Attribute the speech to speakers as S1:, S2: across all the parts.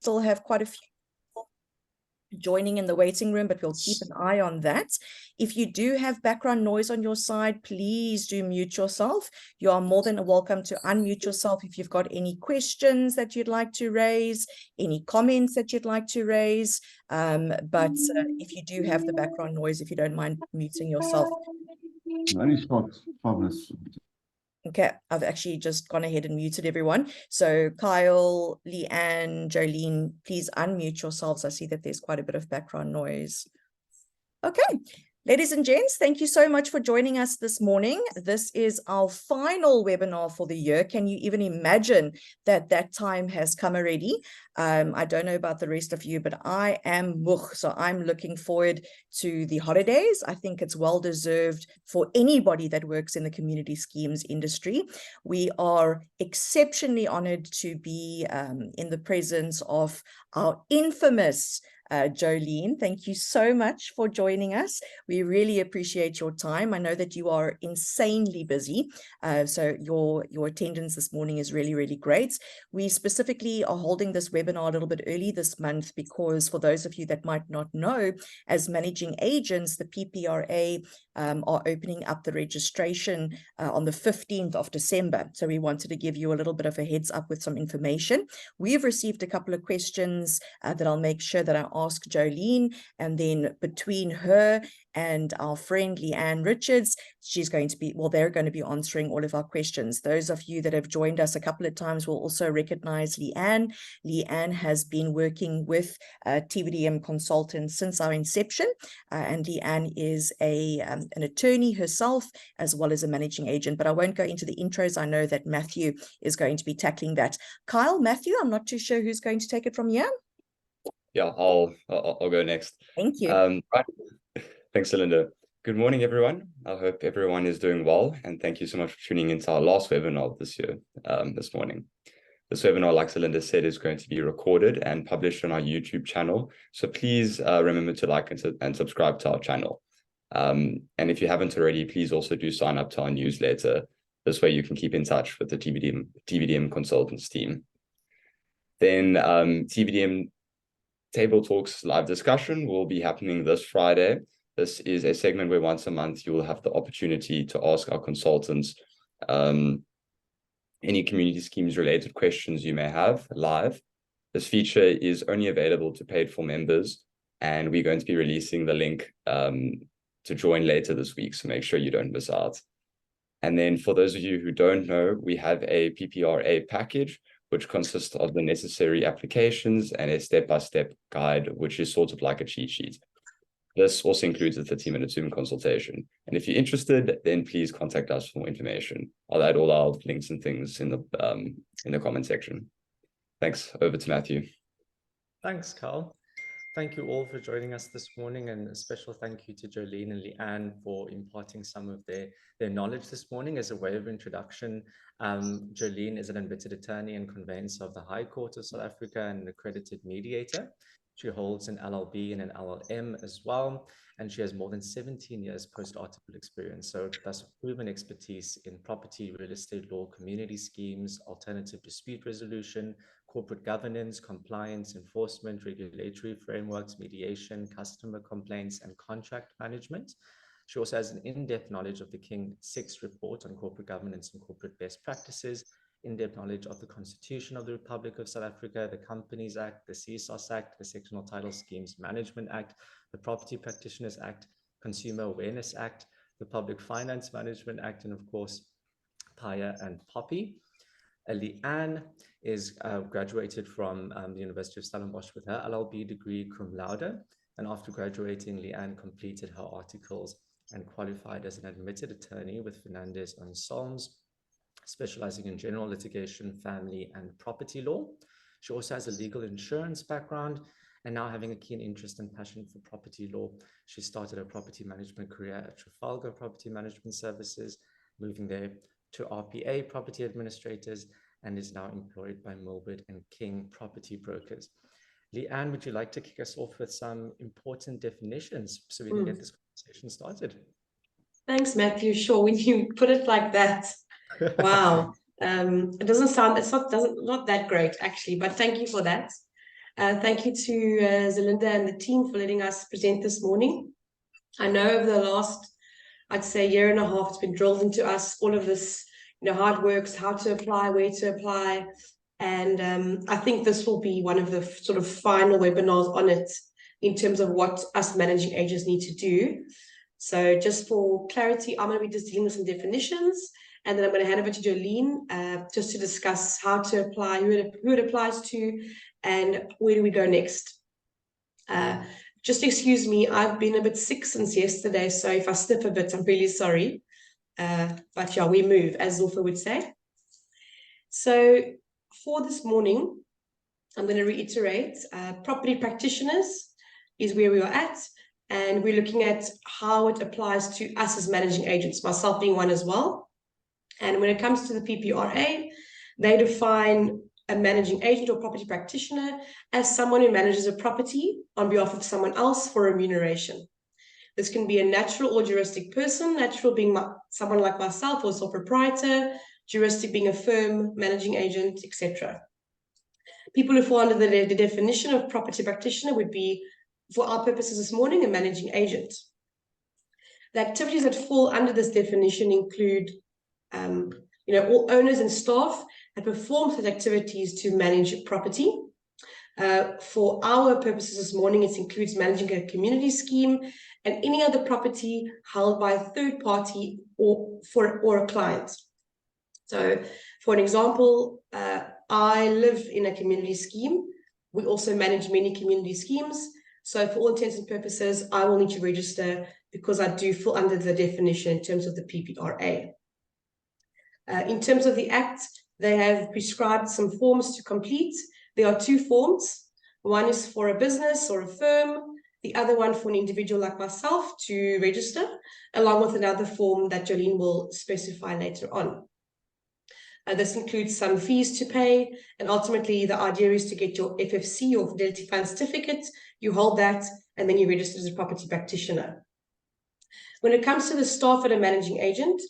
S1: still have quite a few joining in the waiting room, but we'll keep an eye on that. If you do have background noise on your side, please do mute yourself. You are more than welcome to unmute yourself if you've got any questions that you'd like to raise, any comments that you'd like to raise. But if you do have the background noise, if you don't mind muting yourself.
S2: Fabulous.
S1: Okay, I've actually just gone ahead and muted everyone. So Kyle, Leigh-Anne, Johlene, please unmute yourselves. I see that there's quite a bit of background noise. Okay, ladies and gents, thank you so much for joining us this morning. This is our final webinar for the year. Can you even imagine that that time has come already? I don't know about the rest of you, but I am moeg. So I'm looking forward to the holidays. I think it's well deserved for anybody that works in the community schemes industry. We are exceptionally honored to be in the presence of our infamous Johlene. Thank you so much for joining us. We really appreciate your time. I know that you are insanely busy, so your attendance this morning is really, really great. We specifically are holding this webinar a little bit early this month because for those of you that might not know, as managing agents, the PPRA are opening up the registration on the 15th of December. So we wanted to give you a little bit of a heads up with some information. We've received a couple of questions that I'll make sure that I ask Johlene, and then between her and our friend Leigh-Anne Richards, she's going to be, well, they're going to be answering all of our questions. Those of you that have joined us a couple of times will also recognize Leigh-Anne. Leigh-Anne has been working with TVDM consultants since our inception, and Leigh-Anne is an attorney herself as well as a managing agent, but I won't go into the intros. I know that Matthew is going to be tackling that. Kyle, Matthew, I'm not too sure who's going to take it from here.
S3: Yeah, I'll go next.
S1: Thank you.
S3: Right. Thanks, Linda. Good morning, everyone. I hope everyone is doing well, and thank you so much for tuning into our last webinar this year, this morning. This webinar, like Linda said, is going to be recorded and published on our YouTube channel. So please remember to like and subscribe to our channel. And if you haven't already, please also do sign up to our newsletter. This way you can keep in touch with the TVDM consultants team. Then TVDM Table Talks live discussion will be happening this Friday. This is a segment where once a month you will have the opportunity to ask our consultants any community schemes related questions you may have live. This feature is only available to paid for members, and we're going to be releasing the link to join later this week, so make sure you don't miss out. And then for those of you who don't know, we have a PPRA package, which consists of the necessary applications and a step-by-step guide, which is sort of like a cheat sheet. This also includes a 30-minute Zoom consultation. And if you're interested, then please contact us for more information. I'll add all our links and things in the comment section. Thanks. Over to Matthew.
S4: Thanks, Carl. Thank you all for joining us this morning, and a special thank you to Johlene and Leigh-Anne for imparting some of their knowledge this morning. As a way of introduction, Johlene is an admitted attorney and conveyancer of the High Court of South Africa and an accredited mediator. She holds an LLB and an LLM as well, and she has more than 17 years post-article experience, so thus proven expertise in property, real estate law, community schemes, alternative dispute resolution, corporate governance, compliance, enforcement, regulatory frameworks, mediation, customer complaints, and contract management. She also has an in-depth knowledge of the King 6 report on corporate governance and corporate best practices, in-depth knowledge of the Constitution of the Republic of South Africa, the Companies Act, the CSOS Act, the Sectional Title Schemes Management Act, the Property Practitioners Act, Consumer Awareness Act, the Public Finance Management Act, and of course, PIA and POPI. Leigh-Anne is graduated from the University of Stellenbosch with her LLB degree cum laude, and after graduating, Leigh-Anne completed her articles and qualified as an admitted attorney with Fernandez and Solms, specializing in general litigation, family, and property law. She also has a legal insurance background, and now having a keen interest and passion for property law, she started her property management career at Trafalgar Property Management Services, moving there to RPA Property Administrators, and is now employed by Milbert and King Property Brokers. Leigh-Anne, would you like to kick us off with some important definitions so we can get this conversation started?
S5: Thanks, Matthew. Sure, when you put it like that, wow. It doesn't sound, not that great actually, but thank you for that. Thank you to Zelinda and the team for letting us present this morning. I know over the last, I'd say, year and a half, it's been drilled into us, all of this, how it works, how to apply, where to apply. And I think this will be one of the sort of final webinars on it in terms of what us managing agents need to do. So just for clarity, I'm going to be just dealing with some definitions, and then I'm going to hand over to Johlene just to discuss how to apply, who it applies to, and where do we go next. Just excuse me, I've been a bit sick since yesterday, so if I slip a bit, I'm really sorry. But yeah, we move, as Zulfa would say. So for this morning, I'm going to reiterate, property practitioners is where we are at, and we're looking at how it applies to us as managing agents, myself being one as well. And when it comes to the PPRA, they define a managing agent or property practitioner as someone who manages a property on behalf of someone else for remuneration. This can be a natural or juristic person, natural being someone like myself or sole proprietor, juristic being a firm, managing agent, etc. People who fall under the definition of property practitioner would be, for our purposes this morning, a managing agent. The activities that fall under this definition include all owners and staff that perform such activities to manage property. For our purposes this morning, it includes managing a community scheme and any other property held by a third party or a client. So for an example, I live in a community scheme. We also manage many community schemes. So for all intents and purposes, I will need to register because I do fall under the definition in terms of the PPRA. In terms of the Act, they have prescribed some forms to complete. There are two forms. One is for a business or a firm, the other one for an individual like myself to register, along with another form that Johlene will specify later on. This includes some fees to pay, and ultimately the idea is to get your FFC or Fidelity Fund certificate. You hold that, and then you register as a property practitioner. When it comes to the staff at a managing agent,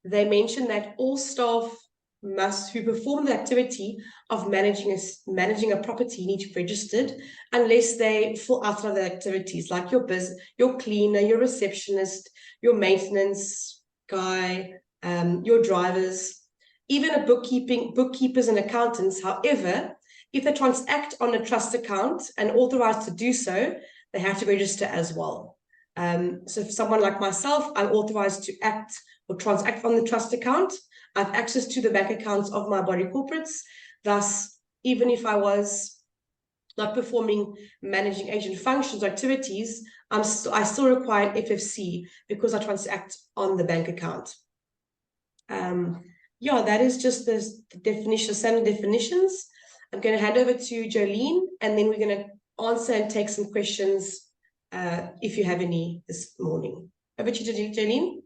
S5: they mention that all staff who perform the activity of managing a property need to be registered unless they fall outside of the activities, like your cleaner, your receptionist, your maintenance guy, your drivers, even bookkeepers and accountants. However, if they transact on a trust account and authorized to do so, they have to register as well. So for someone like myself, I'm authorized to act or transact on the trust account. I have access to the bank accounts of my body corporates. Thus, even if I was not performing managing agent functions or activities, I still require FFC because I transact on the bank account. Yeah, that is just the definition, standard definitions. I'm going to hand over to Johlene, and then we're going to answer and take some questions if you have any this morning. Over to you, Johlene.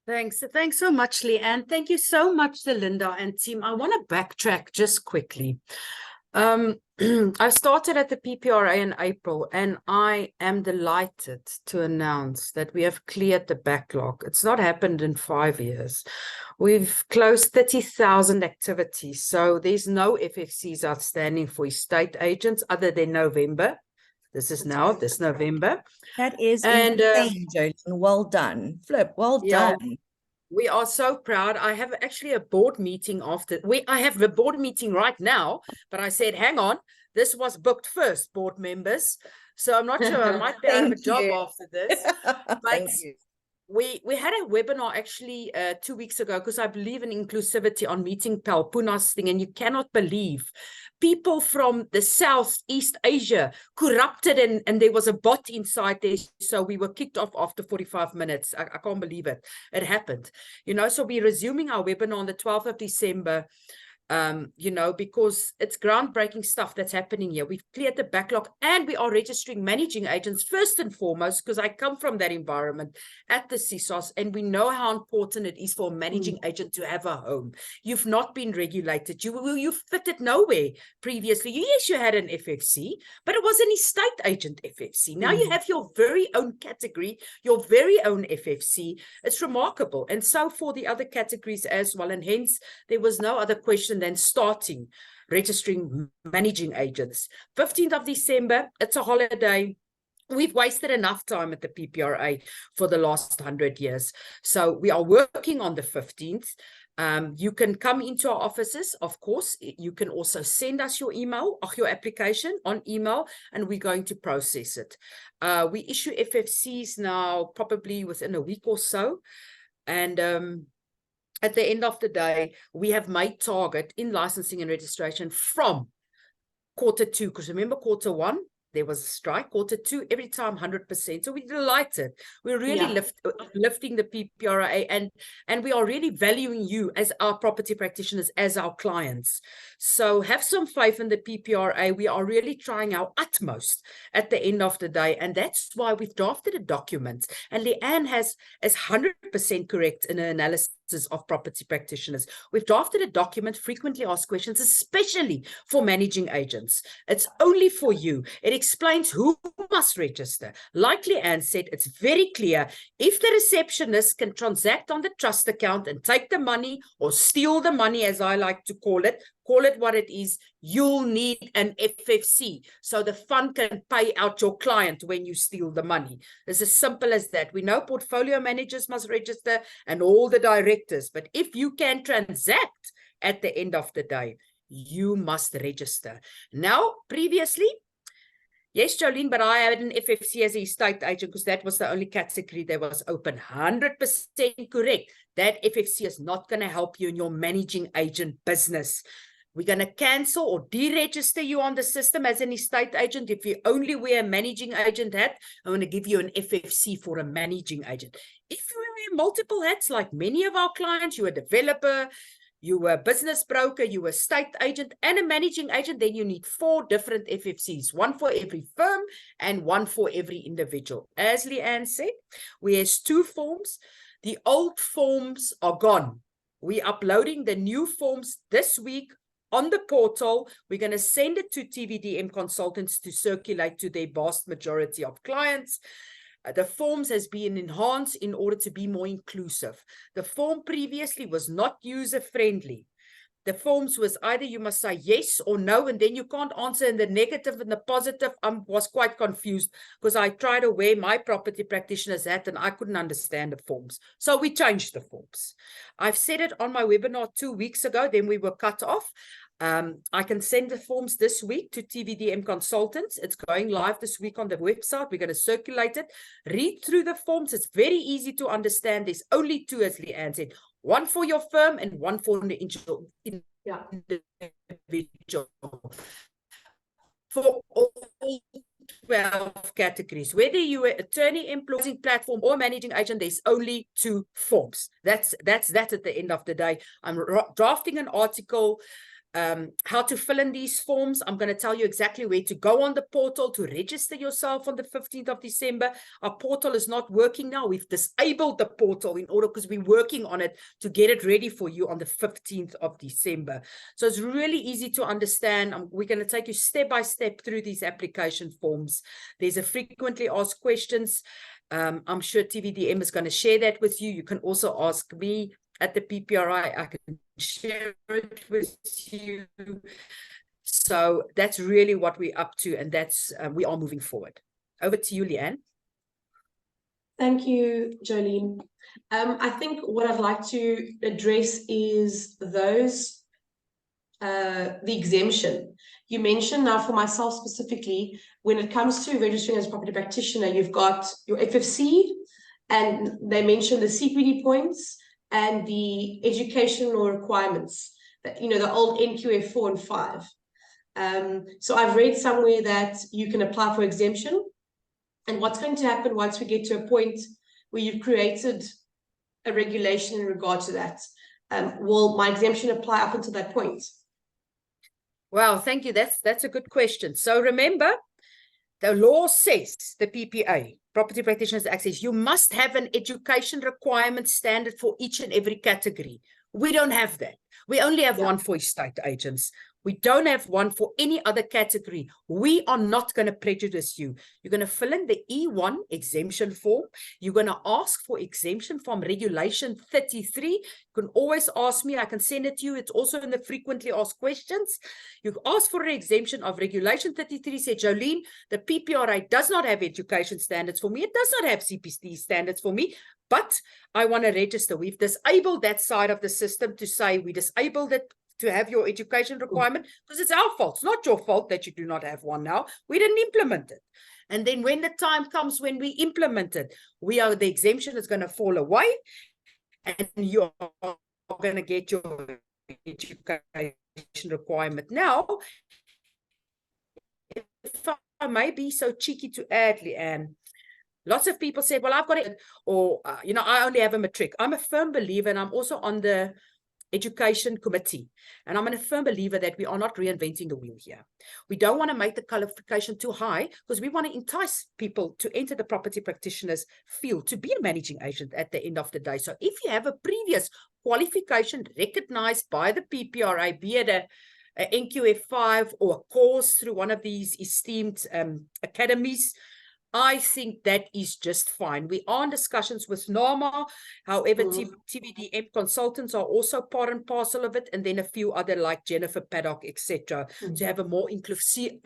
S2: Thanks so much, Leigh-Anne. Thank you so much, Zelinda and team. I want to backtrack just quickly. I started at the PPRA in April, and I am delighted to announce that we have cleared the backlog. It's not happened in 5 years. We've closed 30,000 activities, so there's no FFCs outstanding for estate agents other than November. This is now this November.
S1: That is insane, Johlene. Well done. Flip, well done.
S2: We are so proud. I have actually a board meeting after. I have a board meeting right now, but I said, hang on, this was booked first, board members. So I'm not sure I might be out of a job after this. But we had a webinar actually 2 weeks ago because I believe in inclusivity on Meeting Pal, Puna's thing, and you cannot believe people from the Southeast Asia corrupted, and there was a bot inside there, so we were kicked off after 45 minutes. I can't believe it. It happened, so we're resuming our webinar on the 12th of December. Because it's groundbreaking stuff that's happening here. We've cleared the backlog, and we are registering managing agents first and foremost, because I come from that environment at the CSOS, and we know how important it is for a managing agent to have a home. You've not been regulated. You fitted nowhere previously. Yes, you had an FFC, but it was an estate agent FFC. Now you have your very own category, your very own FFC. It's remarkable. And so for the other categories as well, and hence there was no other question than starting registering managing agents. 15th of December, it's a holiday. We've wasted enough time at the PPRA for the last 100 years. So we are working on the 15th. You can come into our offices, of course. You can also send us your email or your application on email, and we're going to process it. We issue FFCs now probably within a week or so. And at the end of the day, we have made target in licensing and registration from Q2, because remember Q1, there was a strike. Q2, every time 100%. So we're delighted. We're really lifting the PPRA, and we are really valuing you as our property practitioners, as our clients. So have some faith in the PPRA. We are really trying our utmost at the end of the day. And that's why we've drafted a document. And Leigh-Anne is 100% correct in her analysis of property practitioners. We've drafted a document, frequently asked questions, especially for managing agents. It's only for you. It explains who must register. Like Leigh-Anne said, it's very clear. If the receptionist can transact on the trust account and take the money or steal the money, as I like to call it what it is, you'll need an FFC so the fund can pay out your client when you steal the money. It's as simple as that. We know portfolio managers must register and all the directors, but if you can transact at the end of the day, you must register. Now, previously, yes, Johlene, but I had an FFC as a estate agent because that was the only category that was open. 100% correct. That FFC is not going to help you in your managing agent business. We're going to cancel or deregister you on the system as an estate agent. If you only wear a managing agent hat, I'm going to give you an FFC for a managing agent. If you wear multiple hats, like many of our clients, you're a developer, you were a business broker, you were a estate agent and a managing agent, then you need 4 different FFCs, one for every firm and one for every individual. As Leigh-Anne said, we have 2 forms. The old forms are gone. We're uploading the new forms this week on the portal. We're going to send it to TVDM consultants to circulate to their vast majority of clients. The forms has been enhanced in order to be more inclusive. The form previously was not user-friendly. The forms was either you must say yes or no, and then you can't answer in the negative and the positive. I was quite confused because I tried to wear my property practitioner's hat and I couldn't understand the forms. So we changed the forms. I've said it on my webinar 2 weeks ago, then we were cut off. I can send the forms this week to TVDM consultants. It's going live this week on the website. We're going to circulate it. Read through the forms. It's very easy to understand. There's only 2, as Leigh-Anne said. One for your firm and one for the individual. For all 12 categories, whether you're an attorney, employing platform or managing agent, there's only 2 forms. That's that at the end of the day. I'm drafting an article how to fill in these forms. I'm going to tell you exactly where to go on the portal to register yourself on the 15th of December. Our portal is not working now. We've disabled the portal in order because we're working on it to get it ready for you on the 15th of December. So it's really easy to understand. We're going to take you step by step through these application forms. There's a frequently asked questions. I'm sure TVDM is going to share that with you. You can also ask me at the PPRA. I can share it with you. So that's really what we're up to, and that's we are moving forward. Over to you, Leigh-Anne.
S5: Thank you, Johlene. I think what I'd like to address is the exemption. You mentioned now for myself specifically, when it comes to registering as a property practitioner, you've got your FFC, and they mentioned the CPD points and the educational requirements, that, you know, the old NQF 4 and 5. So I've read somewhere that you can apply for exemption. And what's going to happen once we get to a point where you've created a regulation in regard to that? Will my exemption apply up until that point?
S2: Wow, thank you. That's a good question. So remember, the law says, the PPA, Property Practitioners Access, you must have an education requirement standard for each and every category. We don't have that. We only have one for estate agents. We don't have one for any other category. We are not going to prejudice you. You're going to fill in the E1 exemption form. You're going to ask for exemption from Regulation 33. You can always ask me. I can send it to you. It's also in the frequently asked questions. You ask for an exemption of Regulation 33. Said, Johlene, the PPRA does not have education standards for me. It does not have CPD standards for me. But I want to register. We've disabled that side of the system to say we disabled it to have your education requirement because it's our fault. It's not your fault that you do not have one now. We didn't implement it. And then when the time comes when we implement it, the exemption is going to fall away and you are going to get your education requirement. Now, if I may be so cheeky to add, Leigh-Anne, lots of people said, well, I've got it, or, I only have a matric. I'm a firm believer, and I'm also on the education committee. And I'm a firm believer that we are not reinventing the wheel here. We don't want to make the qualification too high because we want to entice people to enter the property practitioners field, to be a managing agent at the end of the day. So if you have a previous qualification recognized by the PPRA, be it a NQF5 or a course through one of these esteemed academies, I think that is just fine. We are in discussions with NAMA. However, TVDM consultants are also part and parcel of it, and then a few other like Jennifer Paddock, etc., to have a more inclusive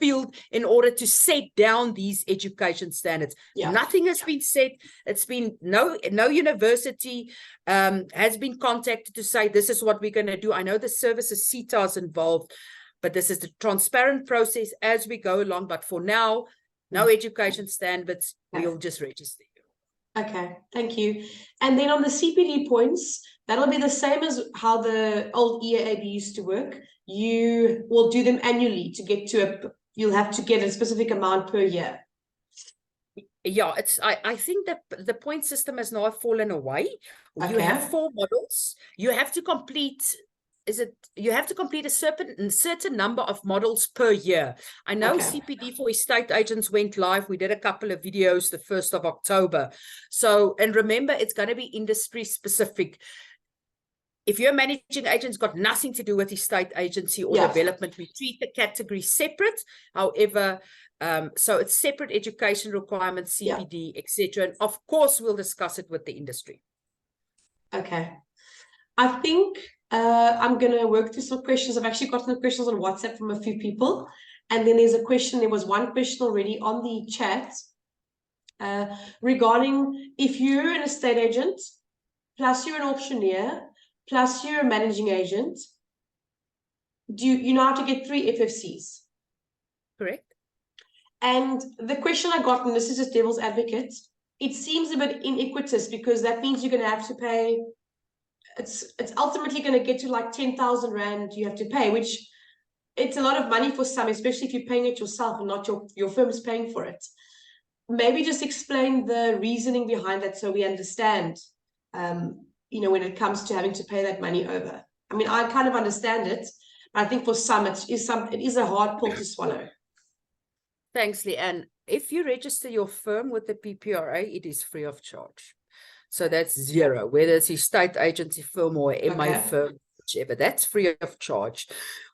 S2: field in order to set down these education standards. Nothing has been said. It's been no university has been contacted to say this is what we're going to do. I know the services CETA is involved, but this is the transparent process as we go along. But for now, no education standards. We'll just register you.
S5: Okay, thank you. And then on the CPD points, that'll be the same as how the old EAAB used to work. You will do them annually to get to you'll have to get a specific amount per year.
S2: Yeah, I think that the point system has now fallen away. You have 4 models. You have to complete a certain number of models per year. I know CPD for estate agents went live. We did a couple of videos the 1st of October. So, and remember, it's going to be industry specific. If you're a managing agent, it's got nothing to do with estate agency or development. We treat the category separate. However, so it's separate education requirements, CPD, etc. And of course, we'll discuss it with the industry.
S5: Okay. I think I'm going to work through some questions. I've actually gotten the questions on WhatsApp from a few people. And then there was one question already on the chat regarding if you're an estate agent, plus you're an auctioneer, plus you're a managing agent, you know how to get 3 FFCs?
S2: Correct.
S5: And the question I got, and this is just devil's advocate, it seems a bit iniquitous because that means you're going to have to pay, it's ultimately going to get to like 10,000 Rand you have to pay, which it's a lot of money for some, especially if you're paying it yourself and not your firm is paying for it. Maybe just explain the reasoning behind that so we understand, when it comes to having to pay that money over. I mean, I kind of understand it, but I think for some, it is a hard pill to swallow.
S2: Thanks, Leigh-Anne. If you register your firm with the PPRA, it is free of charge. So that's 0, whether it's estate agency firm or MA firm, whichever, that's free of charge.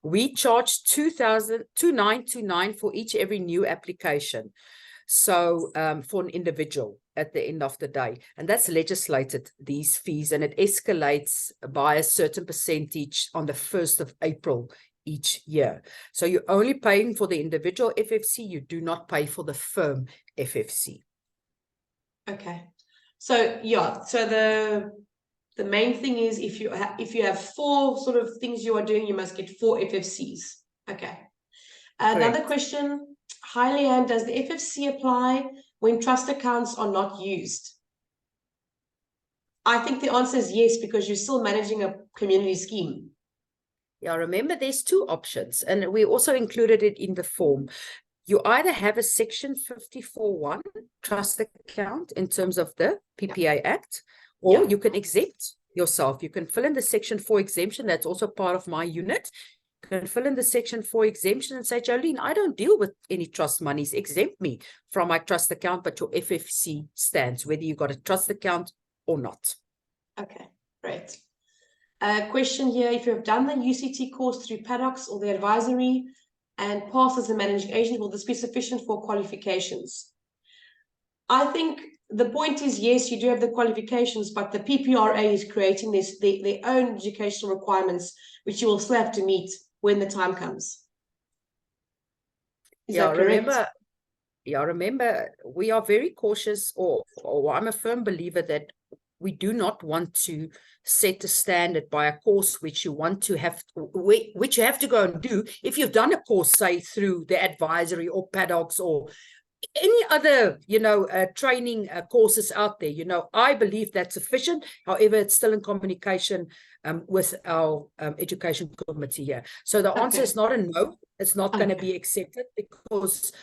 S2: We charge 2,929 for every new application. So for an individual at the end of the day, and that's legislated, these fees, and it escalates by a certain percentage on the 1st of April each year. So you're only paying for the individual FFC, you do not pay for the firm FFC.
S5: Okay. So so the main thing is if you have 4 sort of things you are doing, you must get 4 FFCs. Okay. Another question. Hi, Leigh-Anne, does the FFC apply when trust accounts are not used? I think the answer is yes, because you're still managing a community scheme.
S2: Yeah, remember there's 2 options, and we also included it in the form. You either have a Section 54(1) trust account in terms of the PPA Act, or you can exempt yourself. You can fill in the Section 4 exemption. That's also part of my unit. You can fill in the Section 4 exemption and say, Johlene, I don't deal with any trust monies. Exempt me from my trust account, but your FFC stands, whether you got a trust account or not.
S5: Okay, great. A question here, if you have done the UCT course through paddocks or the advisory and passed as a managing agent, will this be sufficient for qualifications? I think the point is, yes, you do have the qualifications, but the PPRA is creating their own educational requirements, which you will still have to meet when the time comes. Is that correct?
S2: Remember, we are very cautious, or I'm a firm believer that we do not want to set a standard by a course which you want to have, which you have to go and do. If you've done a course, say through the advisory or paddocks or any other, training courses out there, I believe that's sufficient. However, it's still in communication with our education committee here. So the answer is not a no. It's not going to be accepted because,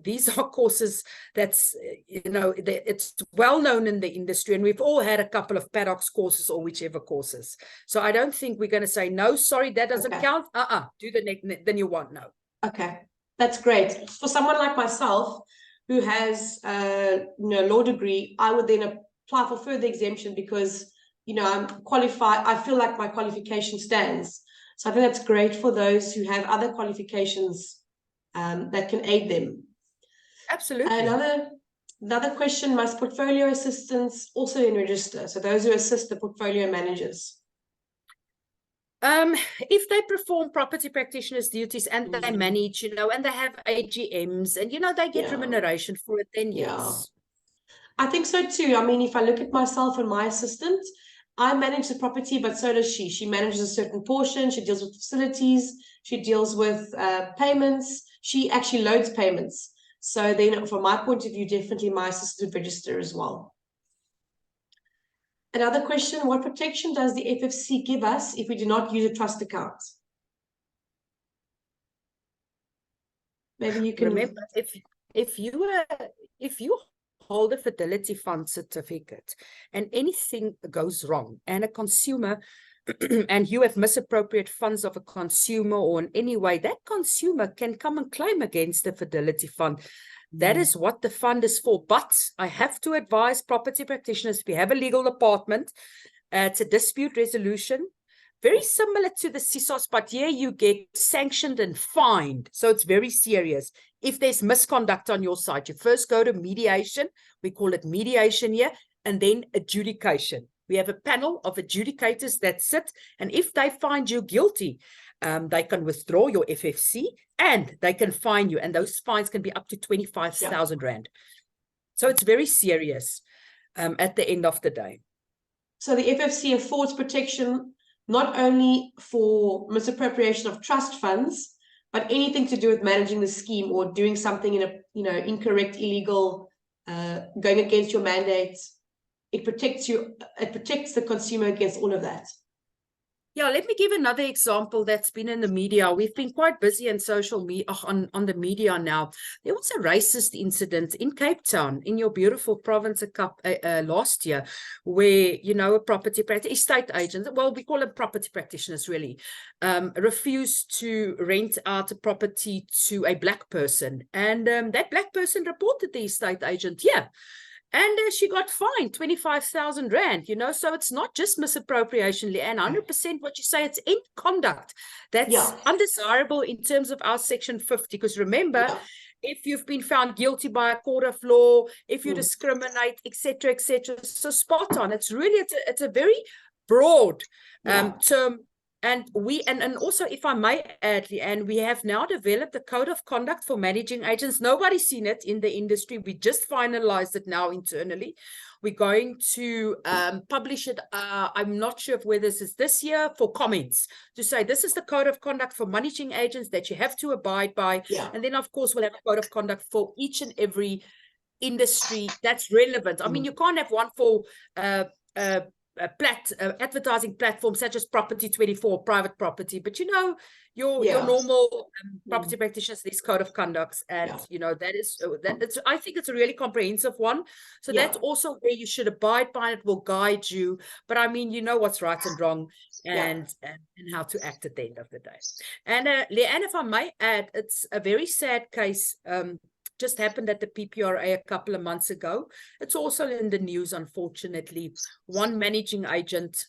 S2: these are courses that's, it's well known in the industry, and we've all had a couple of paddocks courses or whichever courses. So I don't think we're going to say, no, sorry, that doesn't count. Do the new one. No.
S5: Okay. That's great. For someone like myself who has a law degree, I would then apply for further exemption because, I'm qualified. I feel like my qualification stands. So I think that's great for those who have other qualifications that can aid them.
S2: Absolutely.
S5: Another question, must portfolio assistants also in register? So those who assist the portfolio managers.
S2: If they perform property practitioners' duties and they manage, and they have AGMs and, they get remuneration for it, then yes.
S5: I think so too. I mean, if I look at myself and my assistant, I manage the property, but so does she. She manages a certain portion. She deals with facilities. She deals with payments. She actually loads payments. So then from my point of view, definitely my assistant would register as well. Another question, what protection does the FFC give us if we do not use a trust account? Maybe you can
S2: remember, if you hold a Fidelity Fund certificate and anything goes wrong and a consumer and you have misappropriated funds of a consumer or in any way, that consumer can come and claim against the Fidelity Fund. That is what the fund is for. But I have to advise property practitioners, we have a legal department. It's a dispute resolution, very similar to the CISOS, but here you get sanctioned and fined. So it's very serious. If there's misconduct on your side, you first go to mediation. We call it mediation here, and then adjudication. We have a panel of adjudicators that sit, and if they find you guilty, they can withdraw your FFC and they can fine you. And those fines can be up to 25,000 Rand. So it's very serious at the end of the day.
S5: So the FFC affords protection not only for misappropriation of trust funds, but anything to do with managing the scheme or doing something in a, incorrect, illegal, going against your mandates. It protects you. It protects the consumer against all of that.
S2: Yeah, let me give another example that's been in the media. We've been quite busy in social media, on the media now. There was a racist incident in Cape Town, in your beautiful province, last year, where, a property estate agent, well, we call them property practitioners really, refused to rent out a property to a black person. And that black person reported the estate agent, and she got fined 25,000 Rand, so it's not just misappropriation, Leigh-Anne, 100% what you say, it's in conduct. That's undesirable in terms of our Section 50, because remember, if you've been found guilty by a court of law, if you discriminate, etc., so spot on. It's really, it's a very broad term. And also, if I may add, Leigh-Anne, we have now developed a code of conduct for managing agents. Nobody's seen it in the industry. We just finalized it now internally. We're going to publish it. I'm not sure whether this is this year, for comments, to say this is the code of conduct for managing agents that you have to abide by. And then, of course, we'll have a code of conduct for each and every industry that's relevant. I mean, you can't have one for advertising platforms such as Property 24, private property, but your normal property practitioners, this code of conducts, and I think it's a really comprehensive one. So that's also where you should abide by. It will guide you, but I mean, what's right and wrong, and how to act at the end of the day. And Leigh-Anne, if I may add, it's a very sad case. Just happened at the PPRA a couple of months ago. It's also in the news, unfortunately. One managing agent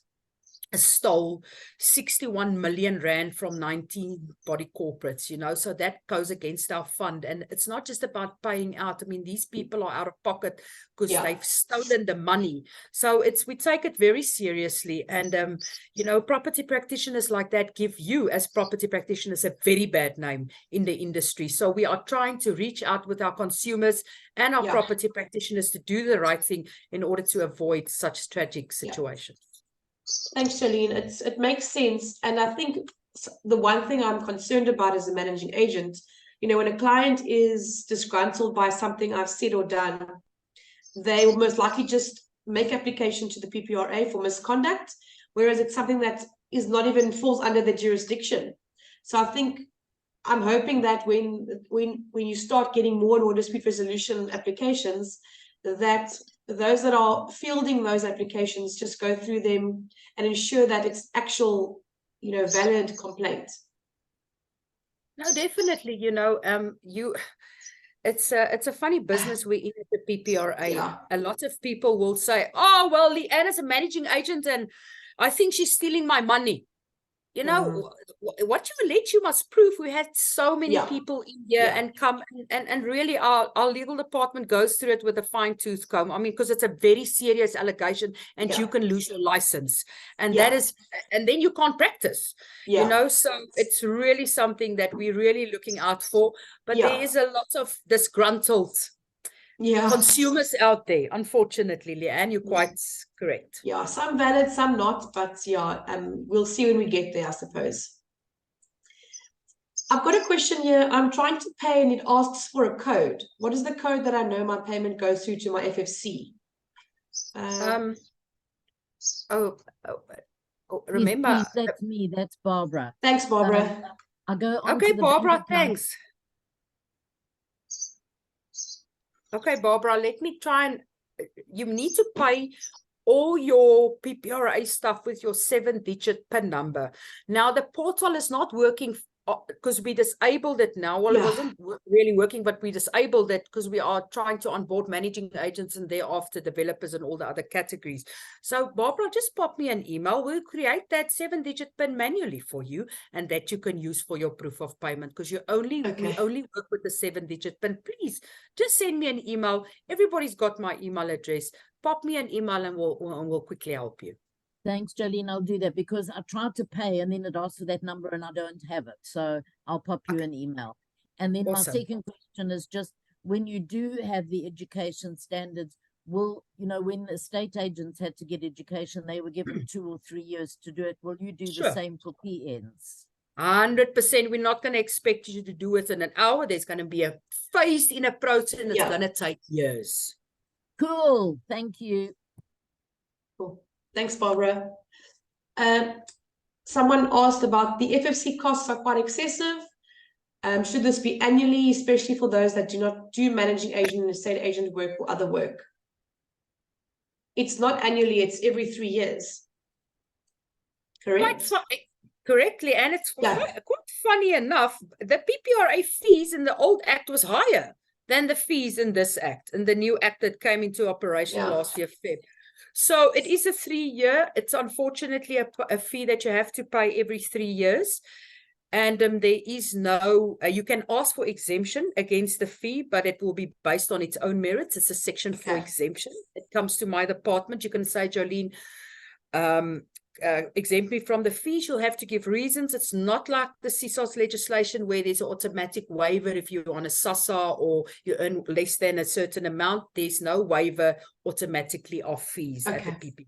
S2: stole 61 million rand from 19 body corporates, you know, so that goes against our fund. And it's not just about paying out. I mean, these people are out of pocket because they've stolen the money. So we take it very seriously. And, you know, property practitioners like that give you as property practitioners a very bad name in the industry. So we are trying to reach out with our consumers and our property practitioners to do the right thing in order to avoid such tragic situations.
S5: Thanks, Johlene. It makes sense. And I think the one thing I'm concerned about as a managing agent, you know, when a client is disgruntled by something I've said or done, they will most likely just make application to the PPRA for misconduct, whereas it's something that is not even falls under the jurisdiction. So I think I'm hoping that when you start getting more and more dispute resolution applications, that those that are fielding those applications just go through them and ensure that it's actual, you know, valid complaint.
S2: No, definitely. You know, it's a funny business we're in at the PPRA. A lot of people will say, "Oh, well, Leigh-Anne is a managing agent, and I think she's stealing my money." You know, what you allege, you must prove. We had so many people in here and come and really our legal department goes through it with a fine-tooth comb. I mean, because it's a very serious allegation and you can lose your license. And that is, and then you can't practice, you know, so it's really something that we're really looking out for. But there is a lot of disgruntled consumers out there, unfortunately, Leigh-Anne, you're quite correct.
S5: Yeah, some valid, some not, but we'll see when we get there, I suppose. I've got a question here. I'm trying to pay and it asks for a code. What is the code that I know my payment goes through to my FFC?
S2: Remember,
S6: please, that's me, that's Barbara.
S5: Thanks, Barbara.
S6: I'll go on.
S2: Okay, Barbara, thanks. Okay, Barbara, let me try and you need to pay all your PPRA stuff with your 7-digit PIN number. Now, the portal is not working because we disabled it now. Well, it wasn't really working, but we disabled it because we are trying to onboard managing agents and thereafter developers and all the other categories. So, Barbara, just pop me an email. We'll create that 7-digit PIN manually for you and that you can use for your proof of payment because we only work with the 7-digit PIN. Please just send me an email. Everybody's got my email address. Pop me an email and we'll quickly help you.
S6: Thanks, Johlene. I'll do that because I tried to pay and then it asks for that number and I don't have it. So I'll pop you an email. And then my second question is just when you do have the education standards, will, you know, when estate agents had to get education, they were given 2 or 3 years to do it. Will you do the same for PNs?
S2: 100%. We're not going to expect you to do it in an hour. There's going to be a phased-in approach and it's going to take years.
S6: Cool. Thank you.
S5: Cool. Thanks, Barbara. Someone asked about the FFC costs are quite excessive. Should this be annually, especially for those that do not do managing agent and estate agent work or other work? It's not annually, it's every 3 years. Correct?
S2: Correctly, and it's quite funny enough, the PPRA fees in the old act was higher than the fees in this act, in the new act that came into operation last year, Feb. So it is a 3-year. It's unfortunately a fee that you have to pay every 3 years. And there is no, you can ask for exemption against the fee, but it will be based on its own merits. It's a section 4 exemption. It comes to my department. You can say, Johlene, exempt me from the fees. You'll have to give reasons. It's not like the CSOS legislation where there's an automatic waiver if you're on a SASA or you earn less than a certain amount. There's no waiver automatically of fees at the PP.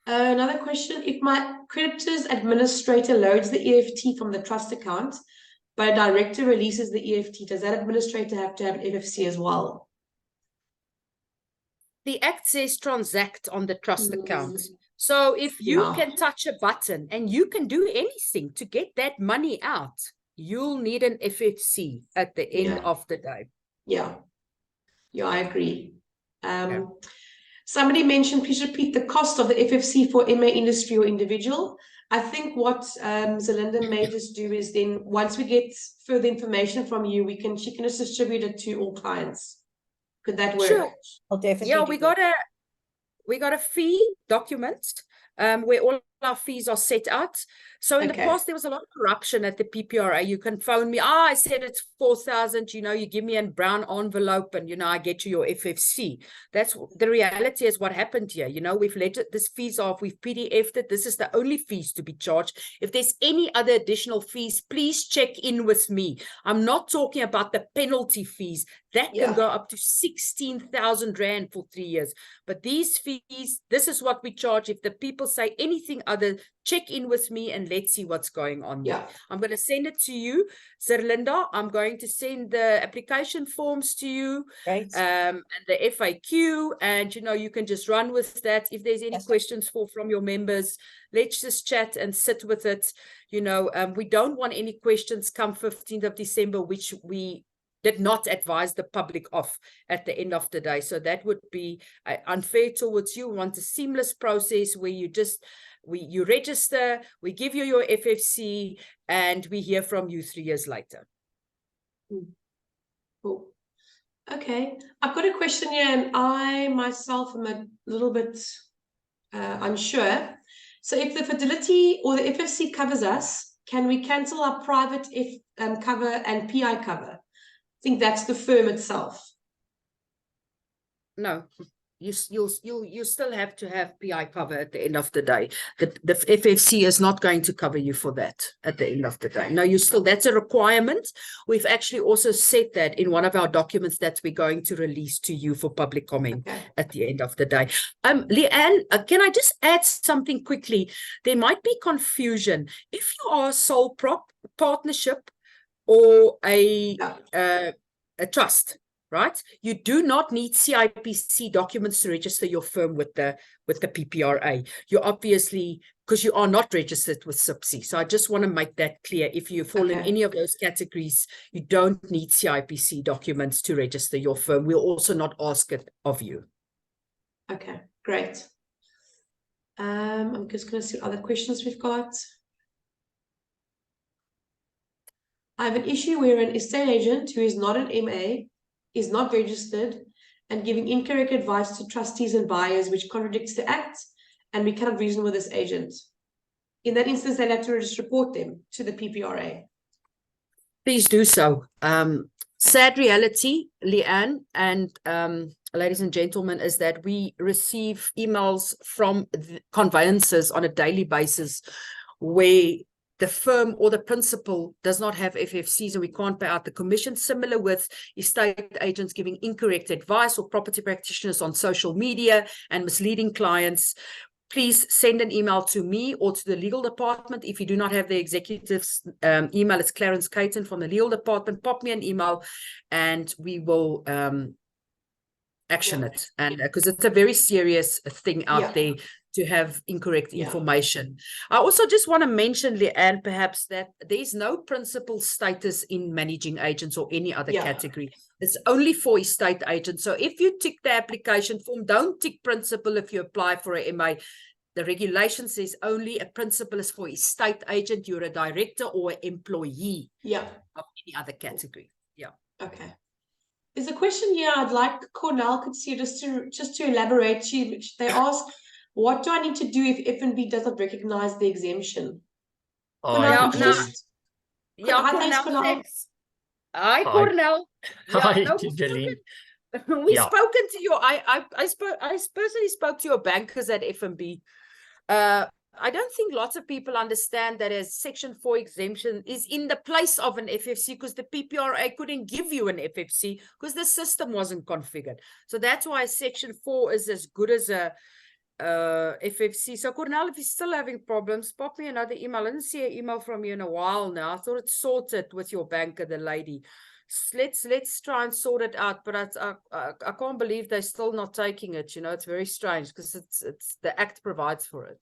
S5: Another question, if my creditors administrator loads the EFT from the trust account, but a director releases the EFT, does that administrator have to have an FFC as well?
S2: The act says transact on the trust account. So if you can touch a button and you can do anything to get that money out, you'll need an FFC at the end of the day.
S5: Yeah, I agree. Somebody mentioned, please repeat the cost of the FFC for MA industry or individual. I think what Zelinda may just do is then once we get further information from you, she can just distribute it to all clients. Could that work?
S2: Sure.
S1: I'll definitely.
S2: Yeah, we got a fee document where all our fees are set out. So in the
S5: Okay.
S2: past, there was a lot of corruption at the PPRA. You can phone me. I said it's 4,000. You know, you give me a brown envelope, and I get you your FFC. That's the reality. Is what happened here. We've let this fees off. We've PDF'd it. This is the only fees to be charged. If there's any other additional fees, please check in with me. I'm not talking about the penalty fees. That can go up to 16,000 Rand for 3 years. But these fees, this is what we charge. If the people say anything other, check in with me and let's see what's going on there. I'm going to send it to you, Zerlinda. I'm going to send the application forms to you, and the FAQ, and you can just run with that. If there's any questions from your members, let's just chat and sit with it. We don't want any questions come 15th of December, which we did not advise the public of at the end of the day. So that would be unfair towards you. We want a seamless process where you register, we give you your FFC, and we hear from you 3 years later.
S5: Cool. Okay, I've got a question here, and I myself am a little bit unsure. So if the fidelity or the FFC covers us, can we cancel our private cover and PI cover? I think that's the firm itself. No, you still have to have PI cover at the end of the day. The FFC is not going to cover you for that at the end of the day. No, that's a requirement. We've actually also said that in one of our documents that we're going to release to you for public comment at the end of the day. Leigh-Anne, can I just add something quickly? There might be confusion. If you are a sole partnership or a trust, right? You do not need CIPC documents to register your firm with the PPRA. You obviously, because you are not registered with SIPC. So I just want to make that clear. If you fall in any of those categories, you don't need CIPC documents to register your firm. We'll also not ask it of you. Okay, great. I'm just going to see other questions we've got. I have an issue where an estate agent who is not an MA is not registered and giving incorrect advice to trustees and buyers, which contradicts the act, and we cannot reason with this agent. In that instance, they'll have to report them to the PPRA. Please do so. Sad reality, Leigh-Anne and ladies and gentlemen, is that we receive emails from conveyancers on a daily basis where the firm or the principal does not have FFCs and we can't pay out the commission. Similar with estate agents giving incorrect advice or property practitioners on social media and misleading clients. Please send an email to me or to the legal department. If you do not have the executive's email, it's Clarence Caton from the legal department. Pop me an email and we will action it. And because it's a very serious thing out there to have incorrect information. I also just want to mention, Leigh-Anne, perhaps that there's no principal status in managing agents or any other category. It's only for estate agents. So if you tick the application form, don't tick principal if you apply for a MA. The regulation says only a principal is for estate agent. You're a director or an employee of any other category. Okay. There's a question here I'd like Cornell could see just to elaborate. They ask, what do I need to do if F&B doesn't recognize the exemption? Cornell, thanks, Cornell. Hi, Cornell.
S7: Hi, Johlene.
S2: We've spoken to you. I personally spoke to your bankers at F&B. I don't think lots of people understand that a Section 4 exemption is in the place of an FFC because the PPRA couldn't give you an FFC because the system wasn't configured. So that's why Section 4 is as good as a FFC. So Cornell, if you're still having problems, pop me another email. I didn't see an email from you in a while now. I thought it's sorted with your banker, the lady. Let's try and sort it out. But I can't believe they're still not taking it. It's very strange because it's the Act provides for it.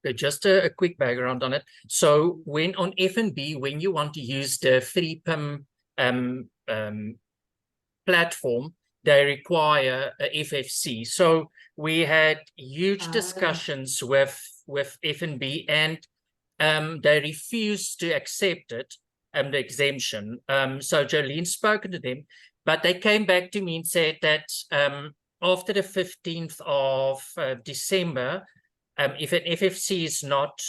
S7: So just a quick background on it. So when on F&B, when you want to use the 3PIM platform, they require a FFC. So we had huge discussions with F&B and they refused to accept it, the exemption. So Johlene's spoken to them, but they came back to me and said that after the 15th of December, if an FFC is not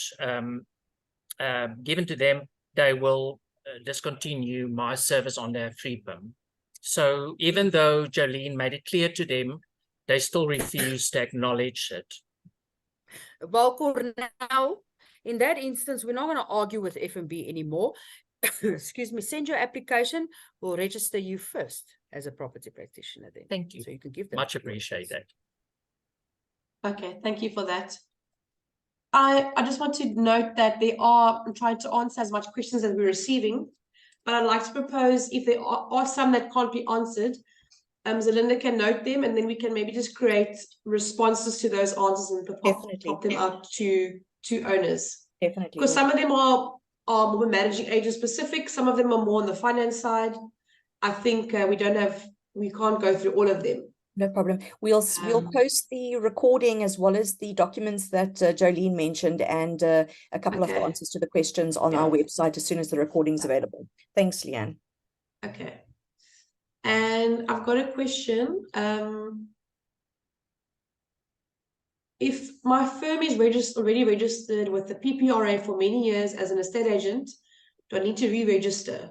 S7: given to them, they will discontinue my service on their free PIM. So even though Johlene made it clear to them, they still refuse to acknowledge it.
S2: Well, Cornell, in that instance, we're not going to argue with FNB anymore. Excuse me, send your application. We'll register you first as a property practitioner then.
S7: Thank you.
S2: So you can give them.
S7: Much appreciated.
S5: Okay, thank you for that. I just want to note that I'm trying to answer as much questions as we're receiving, but I'd like to propose, if there are some that can't be answered, Zelinda can note them, and then we can maybe just create responses to those answers and pop them out to owners.
S1: Definitely.
S5: Because some of them are more managing agent specific, some of them are more on the finance side. I think we can't go through all of them.
S1: No problem. We'll post the recording as well as the documents that Johlene mentioned, and a couple of the answers to the questions on our website as soon as the recording's available. Thanks, Leigh-Anne.
S5: Okay. And I've got a question. If my firm is already registered with the PPRA for many years as an estate agent, do I need to re-register?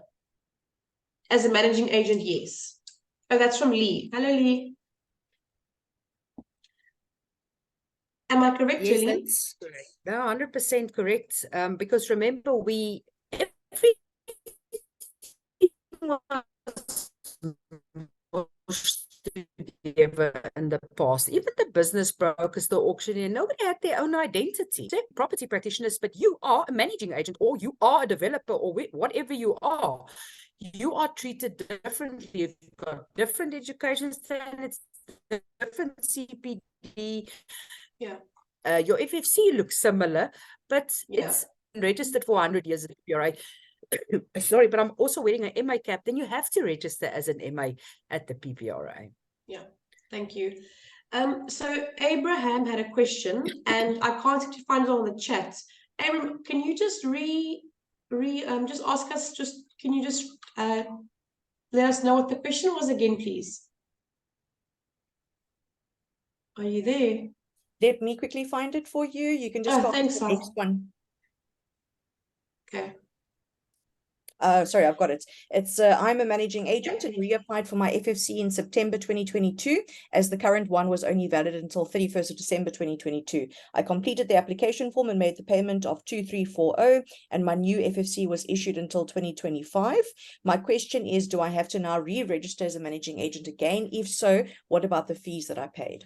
S5: As a managing agent, yes. Oh, that's from Lee. Hello, Lee. Am I correct,
S2: Yes,
S5: Johlene?
S2: that's correct. No, 100% correct. Because remember, everything was together in the past. Even the business brokers, the auctioneer, nobody had their own identity. They're property practitioners, but you are a managing agent, or you are a developer, or whatever you are treated differently. You've got different education standards, different CPD.
S5: Yeah.
S2: Your FFC looks similar, but it's registered for 100 years at PPRA. Sorry, but I'm also wearing an MA cap. Then you have to register as an MA at the PPRA.
S5: Yeah, thank you. So Abraham had a question, and I can't seem to find it on the chat. Abraham, can you just just ask us? Can you just let us know what the question was again, please? Are you there?
S1: Let me quickly find it for you. You can just go
S5: thanks,
S1: to the next one.
S5: Okay.
S1: Sorry, I've got it. It's I'm a managing agent and reapplied for my FFC in September 2022, as the current one was only valid until 31st of December 2022. I completed the application form and made the payment of 2340, and my new FFC was issued until 2025. My question is, do I have to now re-register as a managing agent again? If so, what about the fees that I paid?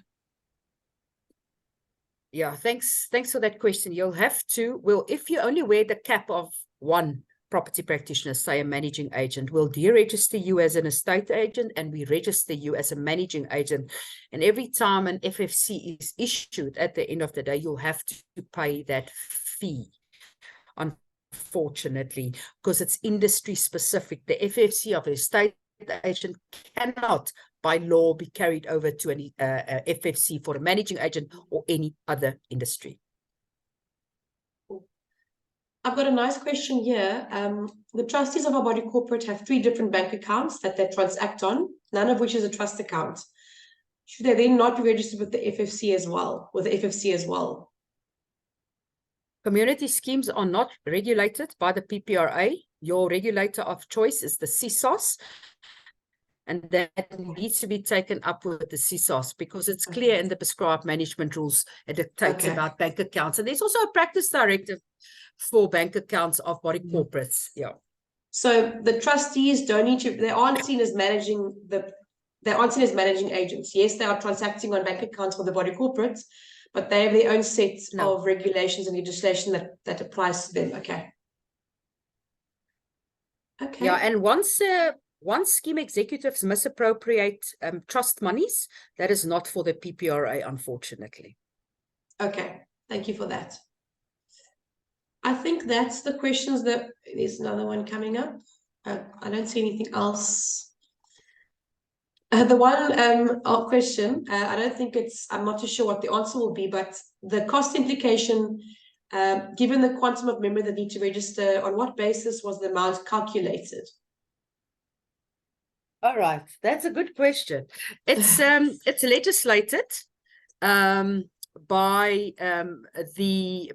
S2: Yeah, thanks for that question. You'll have to, well, if you only wear the cap of one property practitioner, say a managing agent, we'll deregister you as an estate agent, and we register you as a managing agent. And every time an FFC is issued at the end of the day, you'll have to pay that fee, unfortunately, because it's industry specific. The FFC of the estate agent cannot by law be carried over to an FFC for a managing agent or any other industry.
S5: I've got a nice question here. The trustees of our body corporate have 3 different bank accounts that they transact on, none of which is a trust account. Should they then not be registered with the FFC as well?
S2: Community schemes are not regulated by the PPRA. Your regulator of choice is the CSOS, and that needs to be taken up with the CSOS, because it's clear in the prescribed management rules it dictates about bank accounts. And there's also a practice directive for bank accounts of body corporates. Yeah.
S5: So the trustees don't need to, they aren't seen as managing agents. Yes, they are transacting on bank accounts for the body corporates, but they have their own sets of regulations and legislation that applies to them. Okay.
S2: Yeah, and once scheme executives misappropriate trust monies, that is not for the PPRA, unfortunately.
S5: Okay, thank you for that. I think that's the questions that, there's another one coming up. I don't see anything else. The one question, I don't think I'm not too sure what the answer will be, but the cost implication, given the quantum of members that need to register, on what basis was the amount calculated?
S2: All right, that's a good question. It's legislated. by the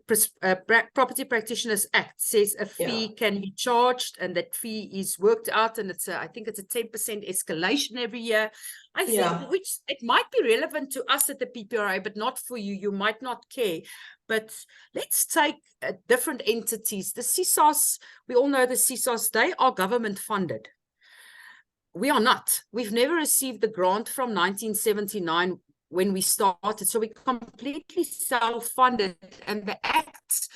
S2: Property Practitioners Act says a fee can be charged, and that fee is worked out, and I think it's a 10% escalation every year. I think which it might be relevant to us at the PPRA, but not for you. You might not care. But let's take different entities. The CSOS, we all know the CSOS, they are government funded. We are not. We've never received the grant from 1979 when we started. So we completely self-funded, and the Act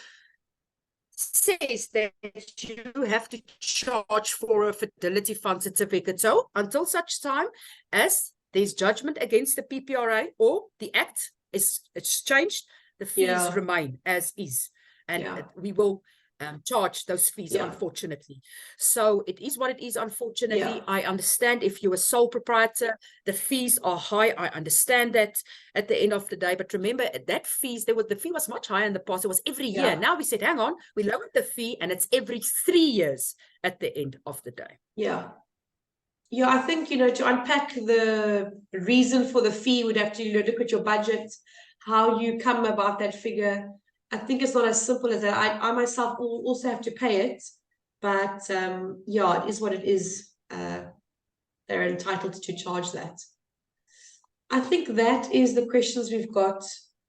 S2: says that you have to charge for a fertility fund certificate. So until such time as there's judgment against the PPRA or the Act it's changed, the fees remain as is. And we will charge those fees, unfortunately. So it is what it is, unfortunately. I understand if you're a sole proprietor, the fees are high. I understand that at the end of the day. But remember, that fees, the fee was much higher in the past. It was every year. Now we said, hang on, we lowered the fee, and it's every 3 years at the end of the day.
S5: Yeah, I think, to unpack the reason for the fee, we'd have to look at your budget, how you come about that figure. I think it's not as simple as that. I myself will also have to pay it, but it is what it is. They're entitled to charge that. I think that is the questions we've got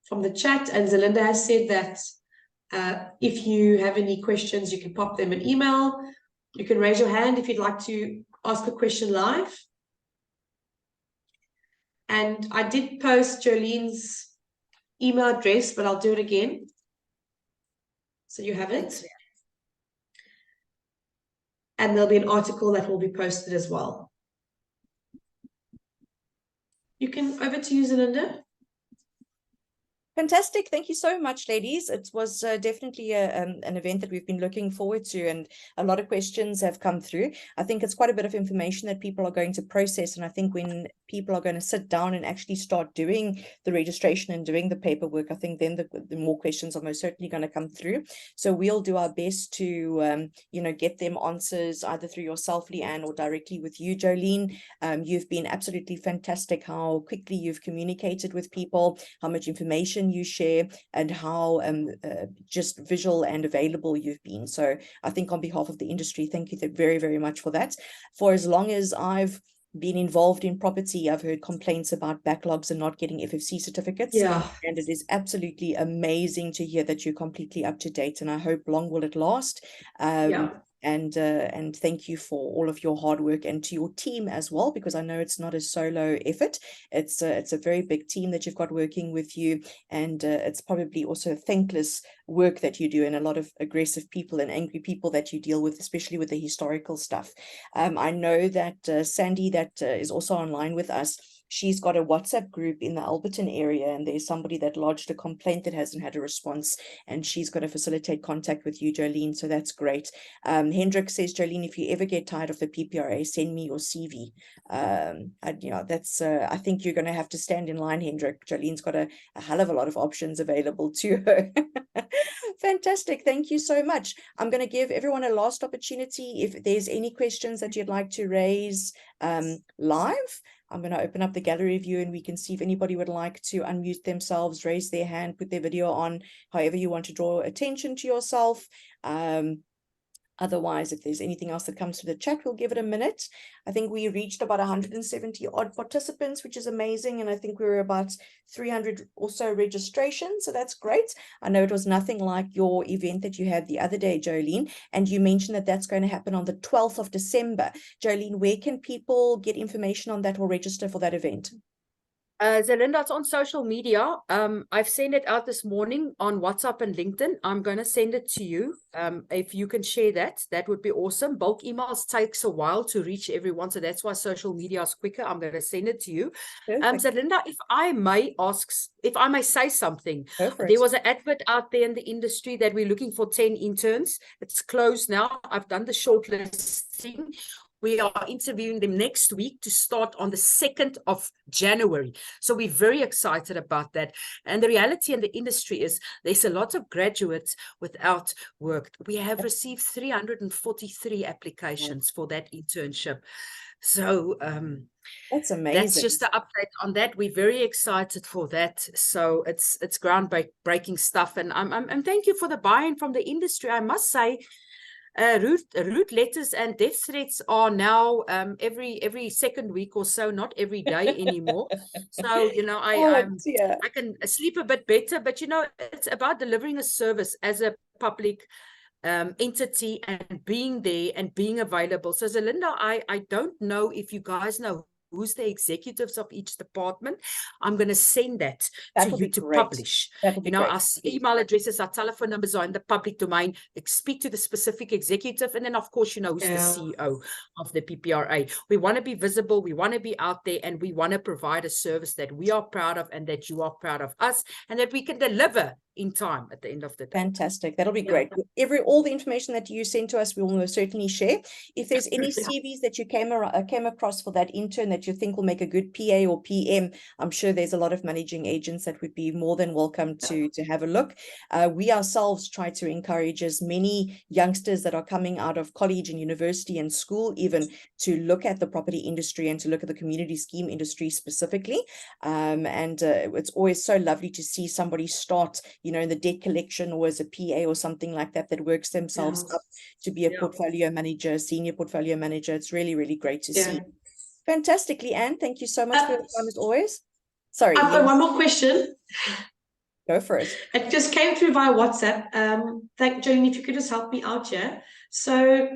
S5: from the chat, and Zelinda has said that if you have any questions, you can pop them an email. You can raise your hand if you'd like to ask a question live. And I did post Johlene's email address, but I'll do it again, so you have it. And there'll be an article that will be posted as well. Over to you, Zelinda.
S1: Fantastic. Thank you so much, ladies. It was definitely an event that we've been looking forward to, and a lot of questions have come through. I think it's quite a bit of information that people are going to process, and I think when people are going to sit down and actually start doing the registration and doing the paperwork, I think then the more questions are most certainly going to come through. So we'll do our best to get them answers either through yourself, Leigh-Anne, or directly with you, Johlene. You've been absolutely fantastic how quickly you've communicated with people, how much information you share, and how just visual and available you've been. So I think on behalf of the industry, thank you very, very much for that. For as long as I've been involved in property, I've heard complaints about backlogs and not getting FFC certificates. And it is absolutely amazing to hear that you're completely up to date, and I hope long will it last. And thank you for all of your hard work, and to your team as well, because I know it's not a solo effort. It's a very big team that you've got working with you, and it's probably also thankless work that you do, and a lot of aggressive people and angry people that you deal with, especially with the historical stuff. I know that Sandy, that is also online with us, she's got a WhatsApp group in the Alberton area, and there's somebody that lodged a complaint that hasn't had a response, and she's going to facilitate contact with you, Johlene. So that's great. Hendrik says, Johlene, if you ever get tired of the PPRA, send me your CV. That's I think you're going to have to stand in line, Hendrik. Joliene's got a hell of a lot of options available to her. Fantastic. Thank you so much. I'm going to give everyone a last opportunity. If there's any questions that you'd like to raise live, I'm going to open up the gallery view, and we can see if anybody would like to unmute themselves, raise their hand, put their video on, however you want to draw attention to yourself. Otherwise, if there's anything else that comes to the chat, we'll give it a minute. I think we reached about 170 odd participants, which is amazing. And I think we were about 300 or so registrations. So that's great. I know it was nothing like your event that you had the other day, Johlene. And you mentioned that that's going to happen on the 12th of December. Johlene, where can people get information on that or register for that event?
S2: Zelinda, it's on social media. I've sent it out this morning on WhatsApp and LinkedIn. I'm going to send it to you. If you can share that, that would be awesome. Bulk emails takes a while to reach everyone, so that's why social media is quicker. I'm going to send it to you. Zelinda, if I may say something, there was an advert out there in the industry that we're looking for 10 interns. It's closed now. I've done the shortlisting. We are interviewing them next week to start on the 2nd of January. So we're very excited about that. And the reality in the industry is there's a lot of graduates without work. We have received 343 applications for that internship. So
S1: That's amazing.
S2: that's just the update on that. We're very excited for that. So it's groundbreaking stuff. And I'm thank you for the buy-in from the industry. I must say, root letters and death threats are now every second week or so, not every day anymore. So I can sleep a bit better. But it's about delivering a service as a public entity and being there and being available. So Zelinda, I don't know if you guys know who's the executives of each department. I'm going to send that to you to publish. Our email addresses, our telephone numbers are in the public domain. Speak to the specific executive. And then, of course, who's the CEO of the PPRA. We want to be visible. We want to be out there. And we want to provide a service that we are proud of and that you are proud of us and that we can deliver in time at the end of the day.
S1: Fantastic. That'll be great. All the information that you send to us, we will most certainly share. If there's any CVs that you came across for that intern that you think will make a good PA or PM, I'm sure there's a lot of managing agents that would be more than welcome to have a look. We ourselves try to encourage as many youngsters that are coming out of college and university and school even to look at the property industry and to look at the community scheme industry specifically. It's always so lovely to see somebody start in the debt collection or as a PA or something like that works themselves up to be a portfolio manager, senior portfolio manager. It's really, really great to see. Fantastic, Leigh-Anne. Thank you so much for your time as always. Sorry.
S5: I've got one more question.
S1: Go for it.
S5: It just came through via WhatsApp. Thank Johlene, if you could just help me out here. So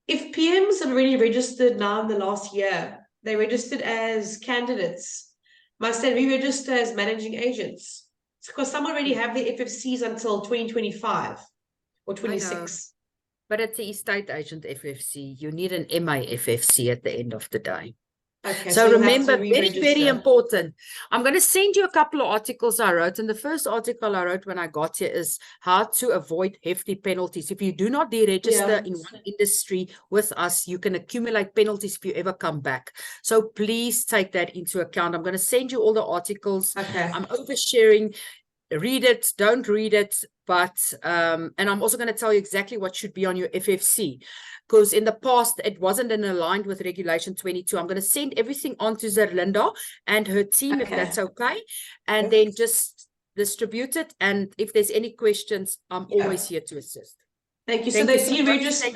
S5: if PMs are already registered now in the last year, they registered as candidates, must they re-register as managing agents? Because some already have the FFCs until 2025 or 26.
S2: But it's the estate agent FFC. You need an MA FFC at the end of the day.
S5: Okay,
S2: so remember, very, very important. I'm going to send you a couple of articles I wrote. And the first article I wrote when I got here is how to avoid hefty penalties. If you do not deregister in one industry with us, you can accumulate penalties if you ever come back. So please take that into account. I'm going to send you all the articles. I'm oversharing. Read it, don't read it, but and I'm also going to tell you exactly what should be on your FFC, because in the past it wasn't aligned with Regulation 22. I'm going to send everything on to Zerlinda and her team, if that's okay, and then just distribute it. And if there's any questions, I'm always here to assist.
S5: Thank you. So they deregister.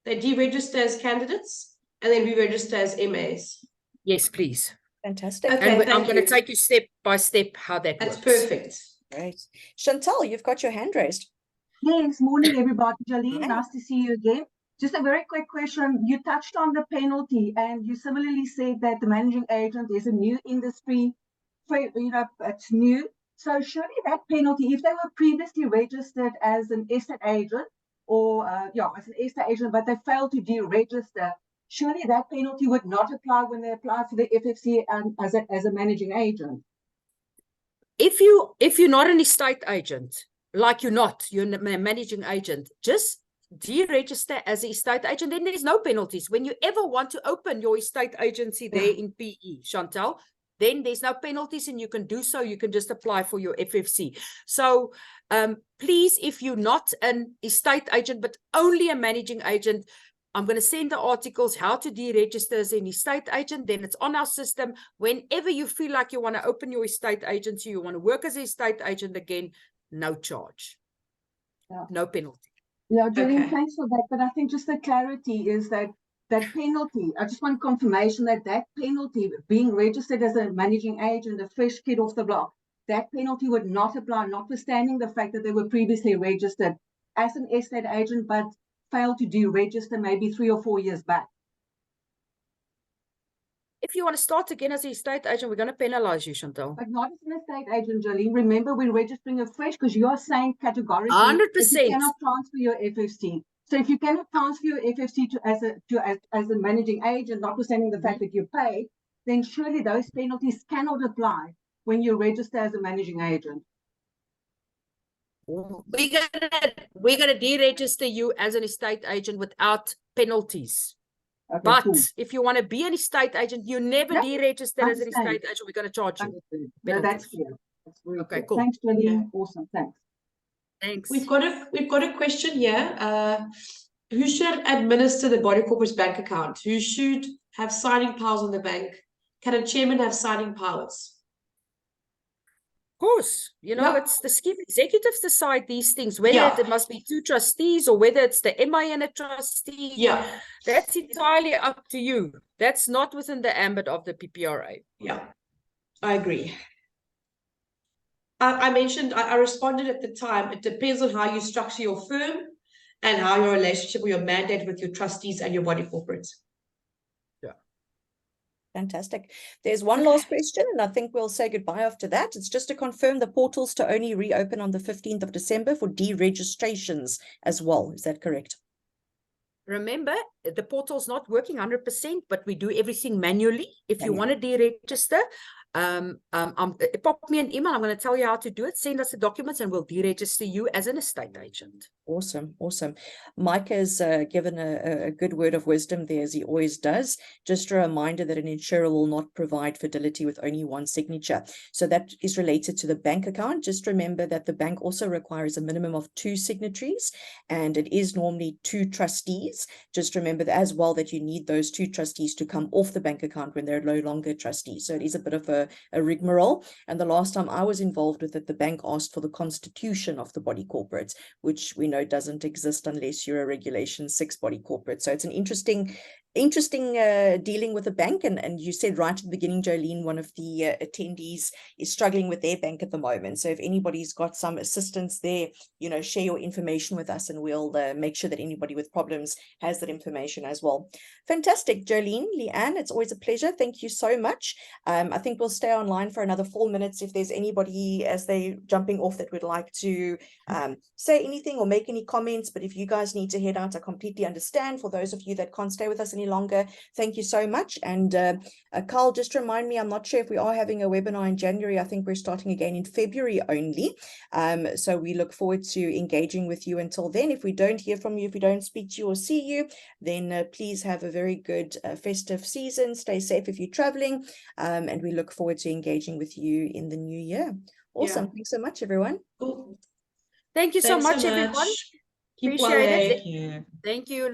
S5: They deregister as candidates and then re-register as MAs.
S2: Yes, please.
S1: Fantastic.
S5: Okay,
S2: and I'm going to take you step by step how that works.
S5: That's perfect.
S1: Great. Chantal, you've got your hand raised.
S8: Yes, morning everybody. Johlene, nice to see you again. Just a very quick question. You touched on the penalty and you similarly said that the managing agent is a new industry. It's new. So surely that penalty, if they were previously registered as an estate agent or as an estate agent, but they failed to deregister, surely that penalty would not apply when they apply for the FFC as a managing agent.
S2: If you're not an estate agent, like you're a managing agent, just deregister as an estate agent, then there's no penalties. When you ever want to open your estate agency there in PE, Chantal, then there's no penalties and you can do so. You can just apply for your FFC. So please, if you're not an estate agent, but only a managing agent, I'm going to send the articles, how to deregister as an estate agent. Then it's on our system. Whenever you feel like you want to open your estate agency, you want to work as an estate agent again, no charge, no penalty.
S8: Yeah, Johlene, thanks for that. But I think just the clarity is that penalty, I just want confirmation that penalty, being registered as a managing agent, a fresh kid off the block, that penalty would not apply, notwithstanding the fact that they were previously registered as an estate agent, but failed to deregister maybe 3 or 4 years back.
S2: If you want to start again as an estate agent, we're going to penalize you, Chantal.
S8: But not as an estate agent, Johlene. Remember, we're registering afresh because you are saying categorically
S2: 100%.
S8: you cannot transfer your FFC. So if you cannot transfer your FFC as a managing agent, notwithstanding the fact that you pay, then surely those penalties cannot apply when you register as a managing agent.
S2: We're gonna deregister you as an estate agent without penalties.
S8: Okay,
S2: But
S8: cool.
S2: if you want to be an estate agent, you never
S8: Yeah,
S2: deregister as an
S8: understand.
S2: estate agent. We're going to charge you.
S8: Understood. No, that's
S2: penalties.
S8: clear. That's very
S2: Okay,
S8: clear.
S2: cool.
S8: Thanks, Johlene. Awesome. Thanks.
S2: Thanks.
S5: We've got a question here. Who should administer the body corporate's bank account? Who should have signing powers on the bank? Can a chairman have signing powers?
S2: Of course, you know,
S5: Yeah.
S2: it's the scheme executives decide these things, whether
S5: Yeah.
S2: it must be 2 trustees or whether it's the MI and a trustee.
S5: Yeah.
S2: That's entirely up to you. That's not within the ambit of the PPRA.
S5: Yeah, I agree. I mentioned, I responded at the time, it depends on how you structure your firm and how your relationship or your mandate with your trustees and your body corporates.
S1: Fantastic. There's one last question, and I think we'll say goodbye after that. It's just to confirm the portals to only reopen on the 15th of December for deregistrations as well. Is that correct?
S2: Remember, the portal's not working 100%, but we do everything manually. If you want to deregister, pop me an email. I'm going to tell you how to do it. Send us the documents and we'll deregister you as an estate agent.
S1: Awesome, awesome. Mike has given a good word of wisdom there, as he always does. Just a reminder that an insurer will not provide fidelity with only one signature. So that is related to the bank account. Just remember that the bank also requires a minimum of 2 signatories, and it is normally 2 trustees. Just remember that as well that you need those 2 trustees to come off the bank account when they're no longer trustees. So it is a bit of a rigmarole. And the last time I was involved with it, the bank asked for the constitution of the body corporate, which we know doesn't exist unless you're a Regulation 6 body corporate. So it's an interesting dealing with a bank. And you said right at the beginning, Johlene, one of the attendees is struggling with their bank at the moment. So if anybody's got some assistance there, you know, share your information with us and we'll make sure that anybody with problems has that information as well. Fantastic. Johlene, Leigh-Anne, it's always a pleasure. Thank you so much. I think we'll stay online for another 4 minutes if there's anybody as they jumping off that would like to say anything or make any comments. But if you guys need to head out, I completely understand. For those of you that can't stay with us any longer, thank you so much. And Carl, just remind me, I'm not sure if we are having a webinar in January. I think we're starting again in February only. So we look forward to engaging with you until then. If we don't hear from you, if we don't speak to you or see you, then please have a very good festive season. Stay safe if you're traveling. And we look forward to engaging with you in the new year. Awesome.
S5: Yeah.
S1: Thanks so much, everyone.
S5: Cool.
S2: Thank you so much, everyone.
S5: Keep
S2: Appreciate
S5: well,
S2: it.
S5: eh?
S2: Thank you.